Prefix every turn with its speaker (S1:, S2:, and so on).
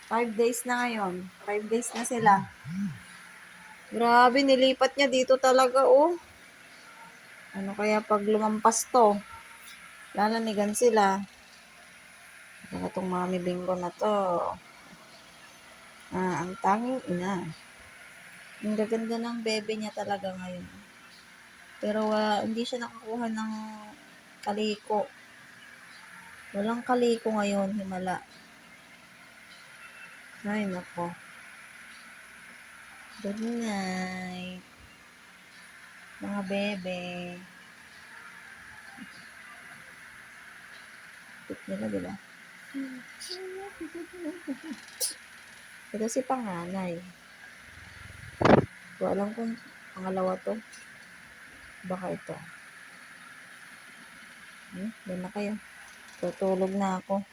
S1: 5 days na ngayon. 5 days na sila. Grabe, nilipat niya dito talaga, oh. Ano kaya pag lumampas to? Lalanigan sila. Ano itong mami bingo na to? Ang tanging ina. Ang gaganda ng bebe niya talaga ngayon. Pero hindi siya nakakuha ng kaliko. Walang kaliko ngayon, himala. Ay, nako. Good night. Mga bebe. Tip nila, diba? Ito si panganay. Ko alam kung pangalawa to. Baka ito. Doon na kayo. Tutulog na ako.